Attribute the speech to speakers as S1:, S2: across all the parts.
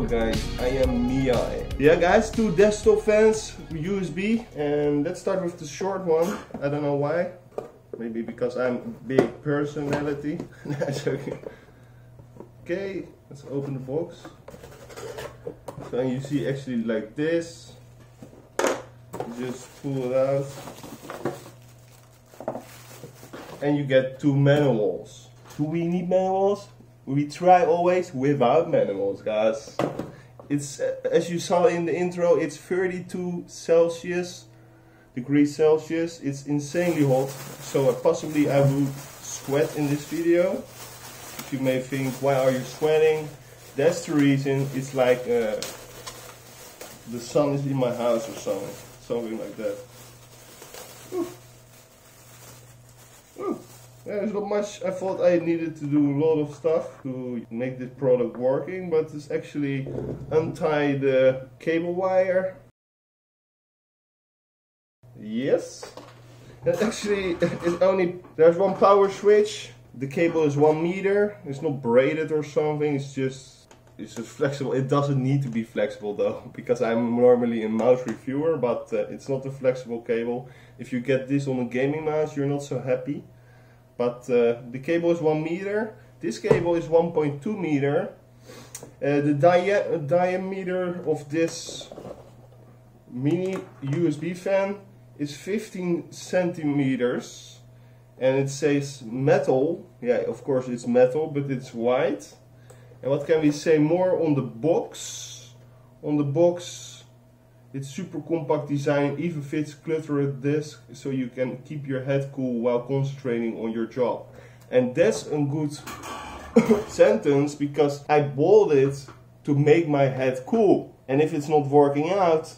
S1: Hello guys, I am Mia. Yeah guys, 2 desktop fans USB, and let's start with the short one. I don't know why. Maybe because I'm a big personality. That's okay. Okay, let's open the box. So you see actually like this. You just pull it out. And you get 2 manuals. Do we need manuals? We try always without manuals, guys. It's as you saw in the intro, it's 32 degrees Celsius. It's insanely hot, so possibly I will sweat in this video. If you may think, why are you sweating? That's the reason. It's like the sun is in my house or something like that. Ooh. Ooh. There's not much. I thought I needed to do a lot of stuff to make this product working, but it's actually untie the cable wire. Yes. And actually, there's one power switch. The cable is 1 meter. It's not braided or something. It's just flexible. It doesn't need to be flexible though, because I'm normally a mouse reviewer, but it's not a flexible cable. If you get this on a gaming mouse, you're not so happy. But the cable is 1 meter. This cable is 1.2 meter. The diameter of this mini USB fan is 15 centimeters. And it says metal. Yeah, of course it's metal, but it's white. And what can we say more on the box? On the box, it's super compact design, even fits cluttered desk, so you can keep your head cool while concentrating on your job. And that's a good sentence, because I bought it to make my head cool. And if it's not working out,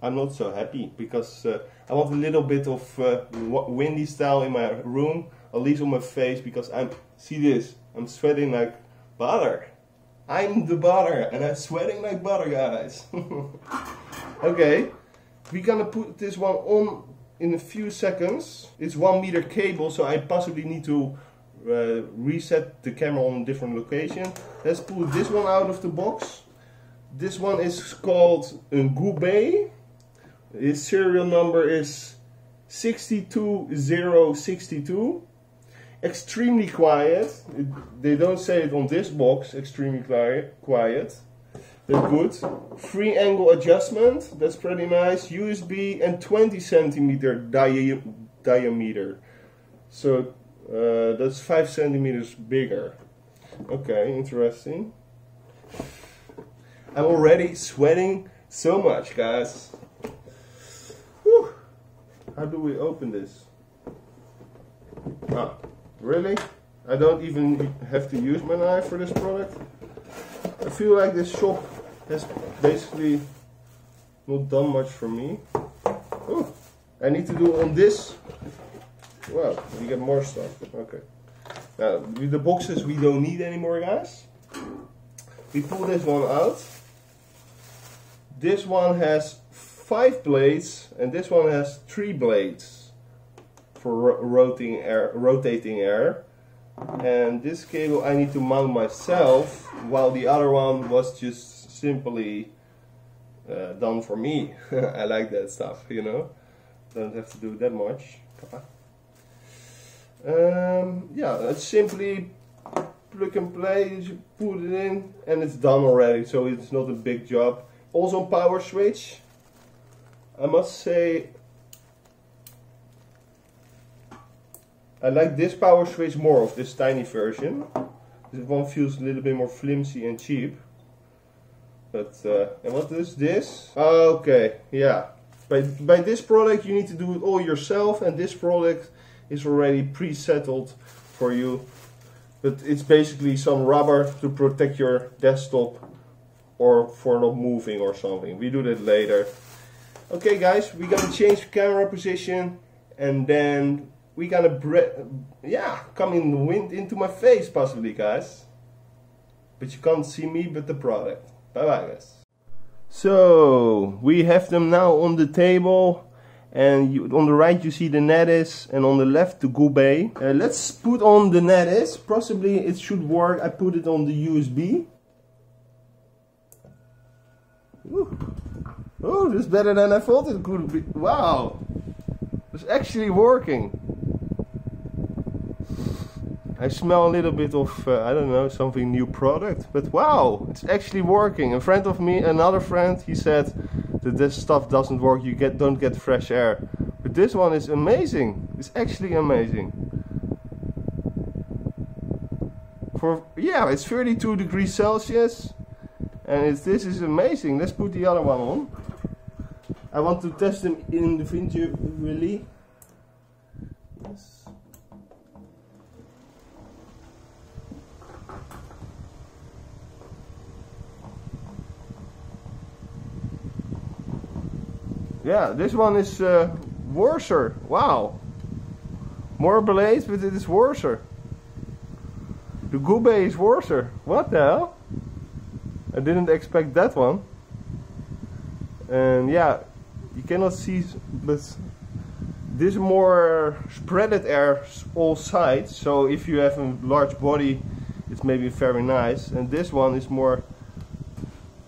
S1: I'm not so happy, because I want a little bit of windy style in my room, at least on my face, because see this, I'm sweating like butter. I'm the butter, and I'm sweating like butter, guys. Okay, we're gonna put this one on in a few seconds. It's 1 meter cable, so I possibly need to reset the camera on a different location. Let's pull this one out of the box. This one is called a Goobay. Its serial number is 62062. Extremely quiet. They don't say it on this box, extremely quiet. They're good. 3 angle adjustment, that's pretty nice. USB and 20 centimeter diameter. So that's 5 centimeters bigger. Okay, interesting. I'm already sweating so much, guys. Whew. How do we open this? Ah, really? I don't even have to use my knife for this product. I feel like this shop has basically not done much for me. Oh, I need to do on this. Well, we get more stuff. Okay. Now, with the boxes we don't need anymore, guys. We pull this one out. This one has 5 blades, and this one has 3 blades for rotating air. And this cable I need to mount myself, while the other one was just simply done for me. I like that stuff, you know. Don't have to do that much. Yeah, it's simply plug and play. You put it in and it's done already, so it's not a big job. Also power switch. I must say, I like this power switch more, of this tiny version. This one feels a little bit more flimsy and cheap. But, and what is this? Okay, yeah. By this product you need to do it all yourself, and this product is already pre-settled for you. But it's basically some rubber to protect your desktop or for not moving or something. We do that later. Okay guys, we're gonna change the camera position, and then we're gonna come in the wind into my face possibly, guys. But you can't see me but the product. Bye bye, guys. So we have them now on the table, and on the right you see the Nedis, and on the left the Goobay. Let's put on the Nedis. Possibly it should work. I put it on the USB. Ooh. Oh, this is better than I thought it could be. Wow, it's actually working. I smell a little bit of, I don't know, something new product, but wow, it's actually working. A friend of me, another friend, he said that this stuff doesn't work, you don't get fresh air. But this one is amazing. It's actually amazing. Yeah, it's 32 degrees Celsius, and this is amazing. Let's put the other one on. I want to test them individually. Yes. Yeah, this one is worser. Wow. More blades, but it is worser. The Goobay is worser. What the hell? I didn't expect that one. And yeah, you cannot see, but this is more spreaded air all sides. So if you have a large body, it's maybe very nice. And this one is more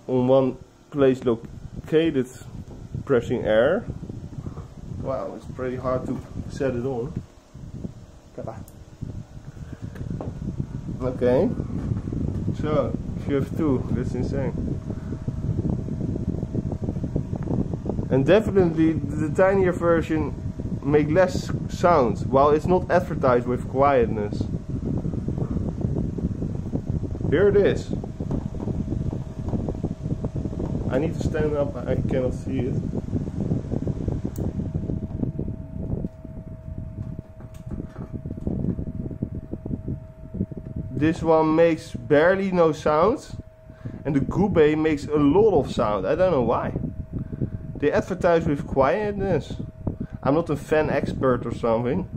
S1: on one place located, pressing air. Wow, it's pretty hard to set it on. Okay, so if you have two, that's insane. And definitely the tinier version make less sound, while it's not advertised with quietness. Here it is. I need to stand up, I cannot see it. This one makes barely no sound, and the Goobay makes a lot of sound. I don't know why. They advertise with quietness. I'm not a fan expert or something,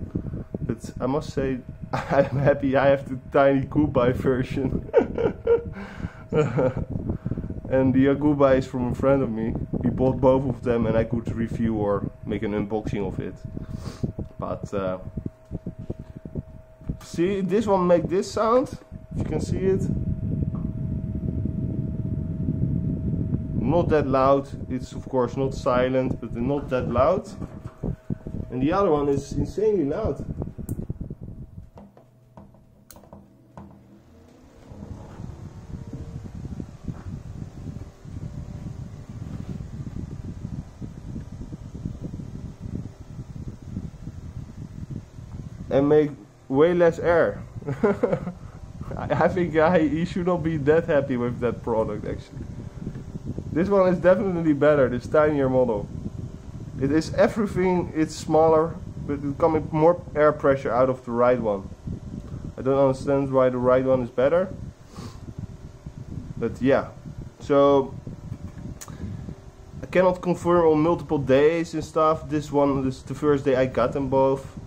S1: but I must say I'm happy I have the tiny Goobay version. And the Goobay is from a friend of me. He bought both of them and I could review or make an unboxing of it. But see, this one makes this sound, if you can see it. Not that loud, it's of course not silent, but not that loud. And the other one is insanely loud. And make way less air. I think he should not be that happy with that product actually. This one is definitely better, this tinier model. It is everything, it's smaller, but it's coming more air pressure out of the right one. I don't understand why the right one is better. But yeah, so I cannot confirm on multiple days and stuff. This one is the first day I got them both.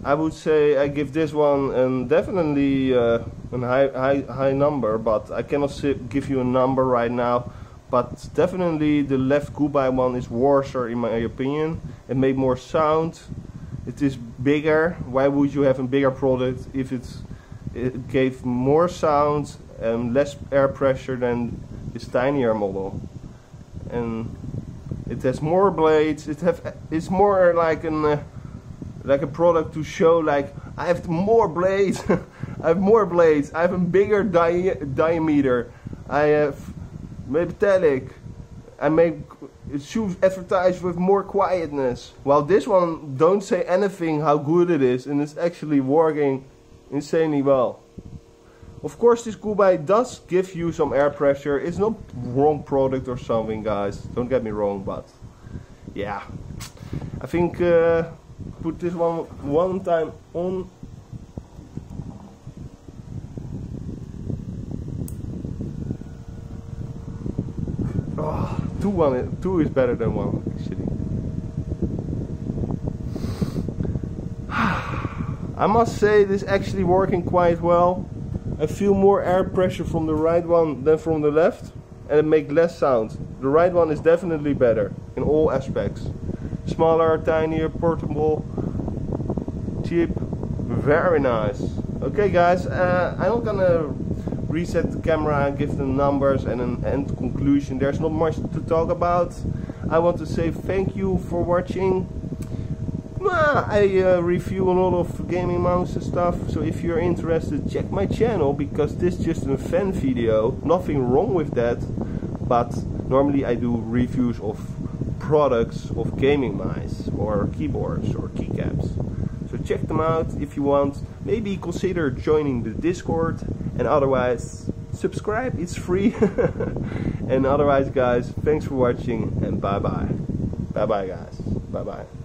S1: I would say I give this one definitely a high number, but I cannot give you a number right now. But definitely the left Goobay one is worse in my opinion. It made more sound. It is bigger. Why would you have a bigger product if it gave more sound and less air pressure than this tinier model? And it has more blades. It's more like a product to show like I have more blades. I have more blades. I have a bigger diameter. I have metallic. It should advertise with more quietness. While this one don't say anything how good it is, and it's actually working insanely well. Of course this Goobay does give you some air pressure. It's not wrong product or something, guys. Don't get me wrong, but yeah. I think put this one time on. Oh, two is better than one actually. I must say this is actually working quite well. I feel more air pressure from the right one than from the left, and it makes less sound. The right one is definitely better in all aspects. Smaller, tinier, portable, cheap, very nice. Okay guys, I'm not gonna reset the camera and give them numbers and an end conclusion. There's not much to talk about. I want to say thank you for watching. I review a lot of gaming mouse and stuff, so if you're interested, check my channel, because this is just a fan video. Nothing wrong with that, but normally I do reviews of products of gaming mice or keyboards or keycaps. So check them out if you want. Maybe consider joining the Discord, and otherwise subscribe, it's free. And otherwise guys, thanks for watching and bye bye. Bye bye guys. Bye bye.